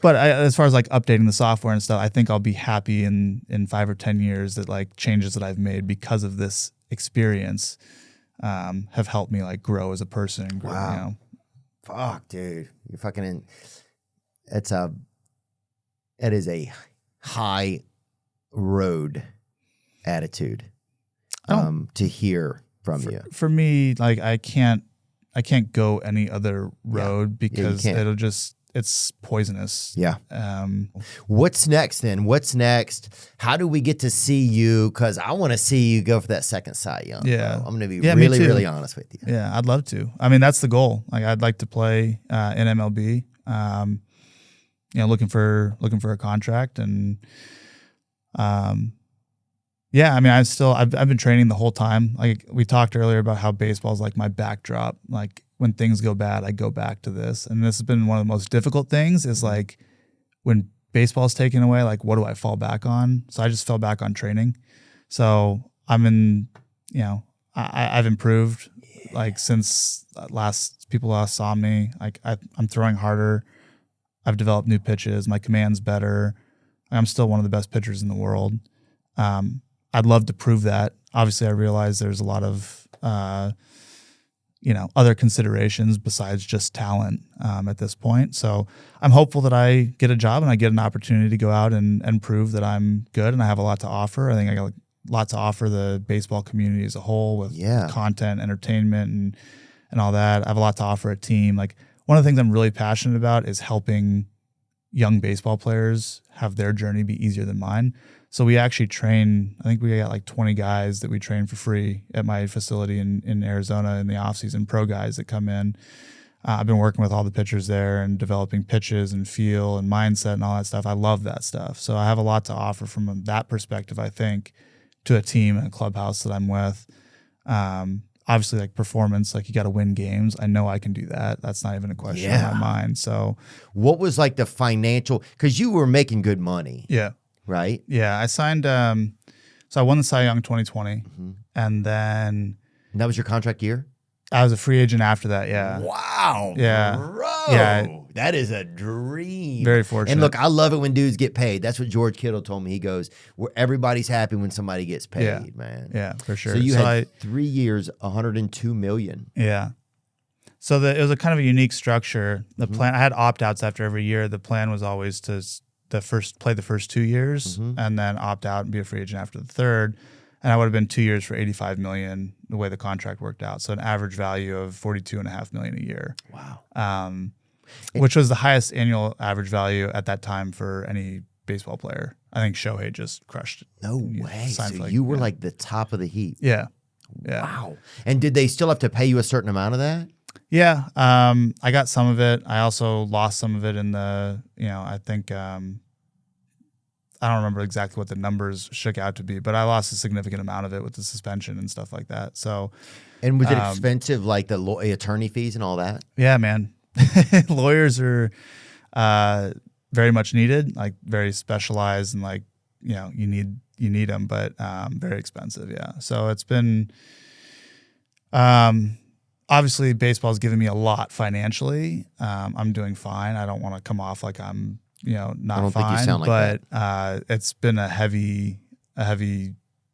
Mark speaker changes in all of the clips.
Speaker 1: But as far as like updating the software and stuff, I think I'll be happy in 5 or 10 years that like changes that I've made because of this experience have helped me like grow as a person. And grow,
Speaker 2: Wow.
Speaker 1: you know.
Speaker 2: Fuck, dude. You're fucking it is a high road attitude to hear from you.
Speaker 1: For me, like I can't go any other road because it's poisonous.
Speaker 2: Yeah. What's next then? What's next? How do we get to see you? Because I want to see you go for that second Cy Young.
Speaker 1: Yeah.
Speaker 2: Bro. I'm going to be
Speaker 1: me too.
Speaker 2: really honest with you.
Speaker 1: Yeah, I'd love to. I mean, that's the goal. Like I'd like to play in MLB. You know, looking for a contract and yeah, I mean, I've been training the whole time. Like we talked earlier about how baseball is like my backdrop. Like when things go bad, I go back to this. And this has been one of the most difficult things is like when baseball's taken away, like what do I fall back on? So I just fell back on training. So I've improved like since people last saw me. Like I'm throwing harder. I've developed new pitches. My command's better. I'm still one of the best pitchers in the world. I'd love to prove that. Obviously, I realize there's a lot of, other considerations besides just talent at this point. So I'm hopeful that I get a job and I get an opportunity to go out and prove that I'm good and I have a lot to offer. I think I got a lot to offer the baseball community as a whole with content, entertainment, and all that. I have a lot to offer a team. Like one of the things I'm really passionate about is helping young baseball players have their journey be easier than mine. So we actually train, I think we got like 20 guys that we train for free at my facility in Arizona in the offseason, pro guys that come in. I've been working with all the pitchers there and developing pitches and feel and mindset and all that stuff. I love that stuff. So I have a lot to offer from that perspective, I think, to a team and a clubhouse that I'm with. Obviously, like performance, like you got to win games. I know I can do that. That's not even a question in my mind. So
Speaker 2: what was like the financial, because you were making good money.
Speaker 1: Yeah.
Speaker 2: Right?
Speaker 1: Yeah, I signed. So I won the Cy Young 2020, and then
Speaker 2: that was your contract year.
Speaker 1: I was a free agent after that. Yeah.
Speaker 2: Wow.
Speaker 1: Yeah.
Speaker 2: Bro.
Speaker 1: Yeah.
Speaker 2: That is a dream.
Speaker 1: Very fortunate.
Speaker 2: And look, I love it when dudes get paid. That's what George Kittle told me. He goes, "Where everybody's happy when somebody gets paid, man."
Speaker 1: Yeah, for sure.
Speaker 2: So you had 3 years, $102 million.
Speaker 1: Yeah. So it was a kind of a unique structure. The plan, I had opt-outs after every year. The plan was always to play the first 2 years and then opt out and be a free agent after the third. And I would have been 2 years for $85 million the way the contract worked out. So an average value of $42.5 million a year.
Speaker 2: Wow.
Speaker 1: Which was the highest annual average value at that time for any baseball player. I think Shohei just crushed it.
Speaker 2: No way. So you were like the top of the heap.
Speaker 1: Yeah. Yeah.
Speaker 2: Wow. And did they still have to pay you a certain amount of that?
Speaker 1: Yeah. I got some of it. I also lost some of it in the, I think, I don't remember exactly what the numbers shook out to be, but I lost a significant amount of it with the suspension and stuff like that. So,
Speaker 2: and was it expensive, like the attorney fees and all that?
Speaker 1: Yeah, man. Lawyers are very much needed, like very specialized, and like you need them, but very expensive. Yeah. So it's been obviously baseball's given me a lot financially. I'm doing fine. I don't want to come off like I'm not
Speaker 2: I don't
Speaker 1: fine,
Speaker 2: think you sound like
Speaker 1: but it's been a heavy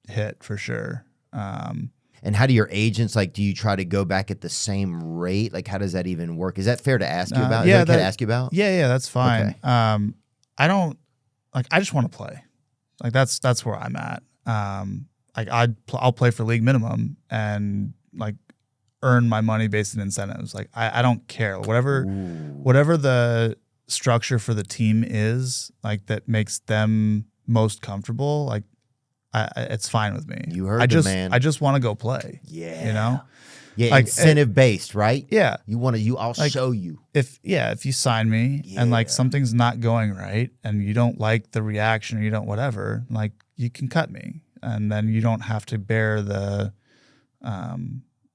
Speaker 1: hit for sure.
Speaker 2: And how do your agents, like, do you try to go back at the same rate? Like, how does that even work? Is that fair to ask you about?
Speaker 1: Yeah,
Speaker 2: Is that okay to ask you about?
Speaker 1: Yeah, that's fine.
Speaker 2: Okay.
Speaker 1: I don't I just want to play. Like that's where I'm at. Like I'll play for league minimum and like earn my money based on incentives. Like I don't care. Whatever the structure for the team is, like that makes them most comfortable, like it's fine with me.
Speaker 2: You heard the man.
Speaker 1: I just want to go play.
Speaker 2: Yeah. Yeah,
Speaker 1: like
Speaker 2: incentive based, right?
Speaker 1: Yeah.
Speaker 2: I'll like, show you.
Speaker 1: If you sign me and like something's not going right and you don't like the reaction or you don't whatever, like you can cut me and then you don't have to bear the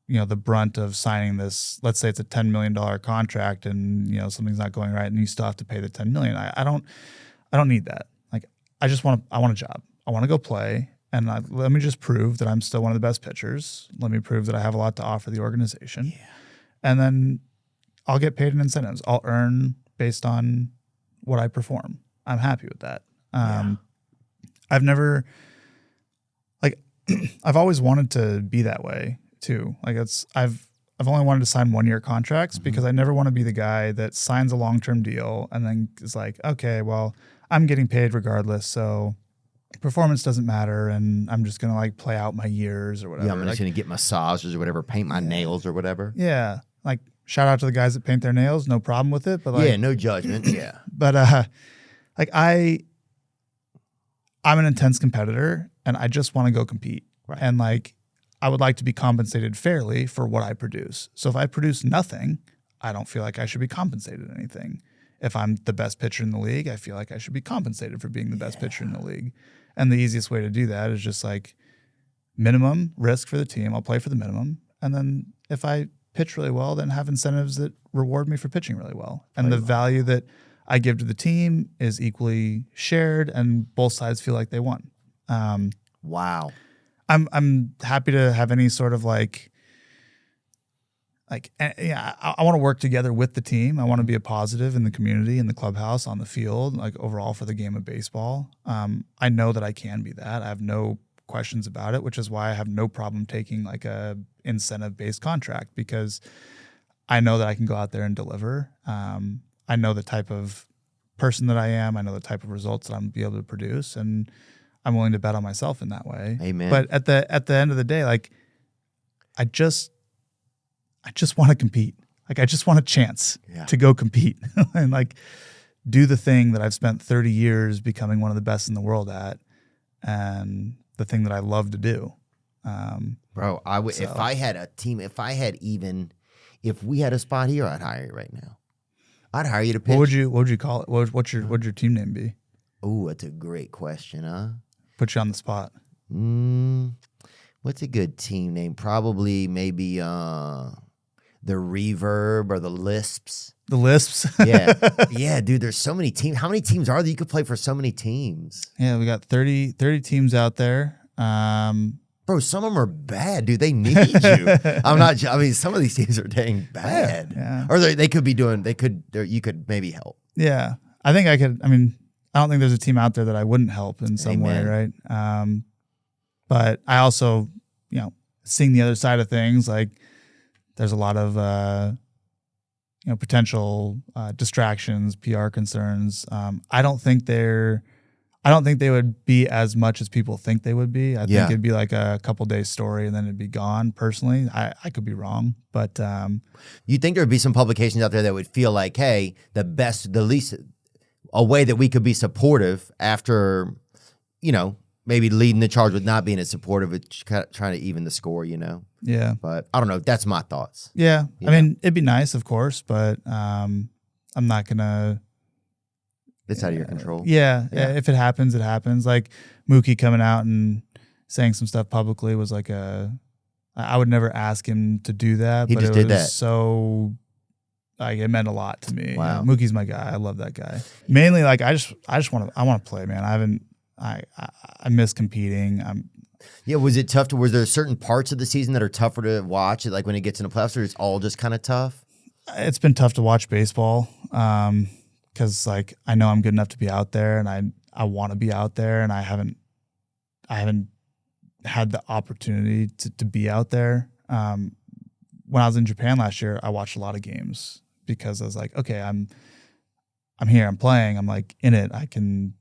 Speaker 1: the brunt of signing this. Let's say it's a $10 million contract and something's not going right and you still have to pay the $10 million. I don't need that. Like I want a job. I want to go play. And let me just prove that I'm still one of the best pitchers. Let me prove that I have a lot to offer the organization. Yeah. And then I'll get paid in incentives. I'll earn based on what I perform. I'm happy with that. I've never like I've always wanted to be that way too. Like I've only wanted to sign 1-year contracts because I never want to be the guy that signs a long-term deal and then is like, okay, well, I'm getting paid regardless, so performance doesn't matter, and I'm just gonna like play out my years or whatever.
Speaker 2: Yeah, I'm just gonna get massages or whatever, paint my nails or whatever.
Speaker 1: Yeah, like shout out to the guys that paint their nails, no problem with it. But like,
Speaker 2: no judgment. Yeah,
Speaker 1: but like I'm an intense competitor, and I just want to go compete.
Speaker 2: Right.
Speaker 1: And like, I would like to be compensated fairly for what I produce. So if I produce nothing, I don't feel like I should be compensated anything. If I'm the best pitcher in the league, I feel like I should be compensated for being the best pitcher in the league. And the easiest way to do that is just like minimum risk for the team. I'll play for the minimum. And then if I pitch really well, then have incentives that reward me for pitching really well. And the value that I give to the team is equally shared, and both sides feel like they won.
Speaker 2: Wow.
Speaker 1: I'm happy to have any sort of like I want to work together with the team. I want to be a positive in the community, in the clubhouse, on the field, like overall for the game of baseball. I know that I can be that. I have no questions about it, which is why I have no problem taking like a incentive-based contract, because I know that I can go out there and deliver. I know the type of person that I am. I know the type of results that I'm going to be able to produce, and I'm willing to bet on myself in that way.
Speaker 2: Amen.
Speaker 1: But at the end of the day, like I just want to compete. Like I just want a chance to go compete and like do the thing that I've spent 30 years becoming one of the best in the world at, and the thing that I love to do.
Speaker 2: Bro, I would if I had a team, if we had a spot here, I'd hire you right now. I'd hire you to pitch.
Speaker 1: What would you call it? What's your team name be?
Speaker 2: Oh, that's a great question, huh?
Speaker 1: Put you on the spot.
Speaker 2: What's a good team name? Probably maybe the Reverb or the Lisps.
Speaker 1: The Lisps?
Speaker 2: Yeah. Yeah, dude, there's so many teams. How many teams are there? You could play for so many teams.
Speaker 1: Yeah, we got 30 teams out there.
Speaker 2: Bro, some of them are bad, dude. They need you. I mean, some of these teams are dang bad.
Speaker 1: Yeah.
Speaker 2: Or they could be doing, you could maybe help.
Speaker 1: Yeah. I think I could. I mean, I don't think there's a team out there that I wouldn't help in some way, right? But I also, seeing the other side of things, like there's a lot of, potential distractions, PR concerns. I don't think they would be as much as people think they would be. I think it'd be like a couple days story and then it'd be gone. Personally, I could be wrong, but
Speaker 2: you think there would be some publications out there that would feel like, hey, the least, a way that we could be supportive after, maybe leading the charge with not being as supportive, it's trying to even the score,
Speaker 1: Yeah.
Speaker 2: But I don't know. That's my thoughts.
Speaker 1: Yeah. I mean, it'd be nice, of course, but I'm not gonna.
Speaker 2: It's out of your control.
Speaker 1: Yeah. If it happens, it happens. Like Mookie coming out and saying some stuff publicly was like I would never ask him to do that.
Speaker 2: He
Speaker 1: but
Speaker 2: just
Speaker 1: it was
Speaker 2: did that.
Speaker 1: So like it meant a lot to me.
Speaker 2: Wow.
Speaker 1: Mookie's my guy. I love that guy. Mainly like I want to play, man. I miss competing.
Speaker 2: Was it tough was there certain parts of the season that are tougher to watch? Like when it gets into playoffs, or it's all just kind of tough?
Speaker 1: It's been tough to watch baseball. Because like I know I'm good enough to be out there, and I want to be out there, and I haven't had the opportunity to be out there. When I was in Japan last year, I watched a lot of games because I was like, okay, I'm here, I'm playing, I'm like in it, I can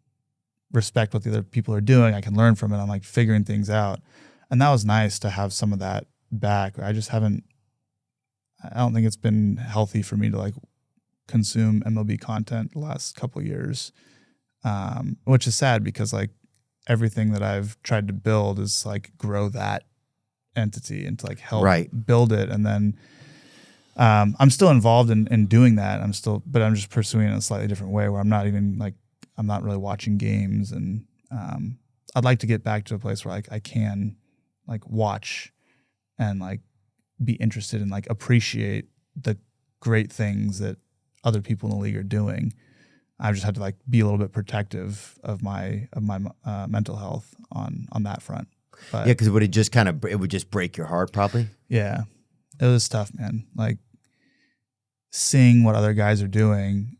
Speaker 1: respect what the other people are doing, I can learn from it, I'm like figuring things out, and that was nice to have some of that back. I don't think it's been healthy for me to like consume MLB content the last couple of years, which is sad because like everything that I've tried to build is like grow that entity and to like help build it. And then I'm still involved in doing that. But I'm just pursuing it in a slightly different way where I'm not really watching games. And I'd like to get back to a place where I can like watch and like be interested and like appreciate the great things that other people in the league are doing. I've just had to like be a little bit protective of my mental health on that front. But,
Speaker 2: because would it would just break your heart probably?
Speaker 1: Yeah, it was tough, man. Like seeing what other guys are doing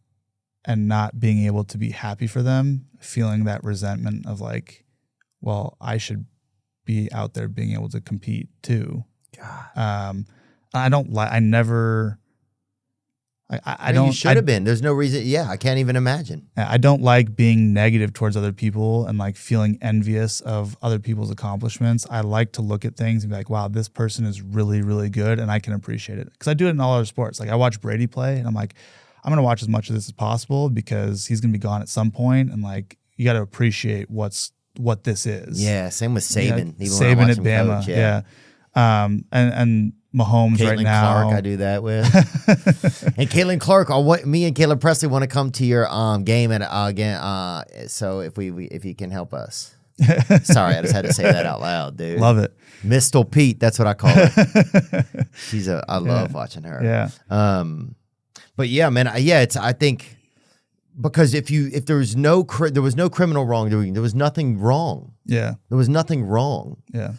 Speaker 1: and not being able to be happy for them, feeling that resentment of like, well, I should be out there being able to compete too.
Speaker 2: God.
Speaker 1: I don't like, I never, I don't.
Speaker 2: You should have been. There's no reason. Yeah, I can't even imagine.
Speaker 1: I don't like being negative towards other people and like feeling envious of other people's accomplishments. I like to look at things and be like, wow, this person is really, really good and I can appreciate it. Because I do it in all other sports. Like I watch Brady play and I'm like, I'm going to watch as much of this as possible because he's going to be gone at some point. And like, you got to appreciate what this is.
Speaker 2: Yeah, same with Saban.
Speaker 1: Yeah, Saban at Bama. Coach, yeah. And Mahomes
Speaker 2: Caitlin
Speaker 1: right now.
Speaker 2: Clark, I do that with. And Caitlin Clark, me and Caleb Presley want to come to your game and again. So if you can help us. Sorry, I just had to say that out loud, dude.
Speaker 1: Love it.
Speaker 2: Mistle Pete, that's what I call her. I love watching her.
Speaker 1: Yeah.
Speaker 2: But yeah, man. I think because if there was no criminal wrongdoing, there was nothing wrong.
Speaker 1: Yeah.
Speaker 2: There was nothing wrong.
Speaker 1: Yeah.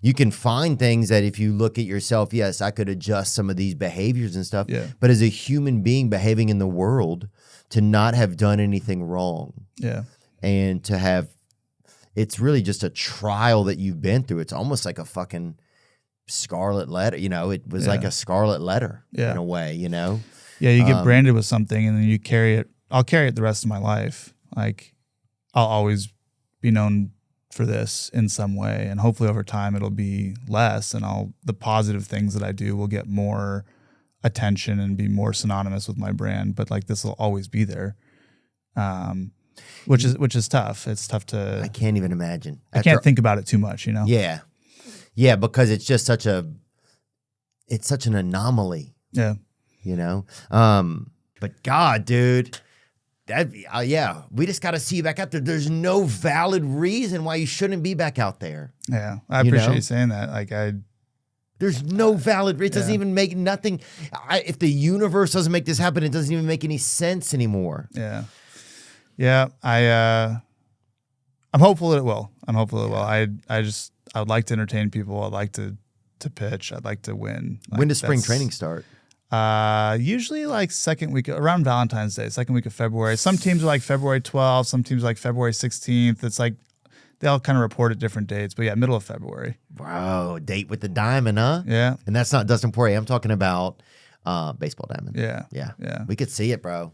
Speaker 2: You can find things that if you look at yourself, yes, I could adjust some of these behaviors and stuff.
Speaker 1: Yeah.
Speaker 2: But as a human being behaving in the world, to not have done anything wrong.
Speaker 1: Yeah.
Speaker 2: And to have, it's really just a trial that you've been through. It's almost like a fucking scarlet letter. You know, it was like a scarlet letter in a way, you know?
Speaker 1: Yeah. You get branded with something and then you carry it. I'll carry it the rest of my life. Like I'll always be known for this in some way, and hopefully over time it'll be less, and the positive things that I do will get more attention and be more synonymous with my brand. But like this will always be there, which is tough. It's tough to.
Speaker 2: I can't even imagine.
Speaker 1: I can't think about it too much, you know.
Speaker 2: Yeah, because it's just such an anomaly.
Speaker 1: Yeah,
Speaker 2: you know. But God, dude. We just got to see you back out there. There's no valid reason why you shouldn't be back out there.
Speaker 1: Yeah, I appreciate you saying that. Like
Speaker 2: there's no valid reason. It doesn't even make nothing. If the universe doesn't make this happen, it doesn't even make any sense anymore.
Speaker 1: Yeah. I'm hopeful that it will. Will. I would like to entertain people. I'd like to pitch. I'd like to win. Like,
Speaker 2: when does spring training start?
Speaker 1: Usually like second week around Valentine's Day, second week of February. Some teams are like February 12th, some teams are like February 16th. It's like they all kind of report at different dates, but yeah, middle of February.
Speaker 2: Bro, date with the diamond, huh?
Speaker 1: Yeah.
Speaker 2: And that's not Dustin Poirier. I'm talking about baseball diamond.
Speaker 1: Yeah.
Speaker 2: We could see it, bro.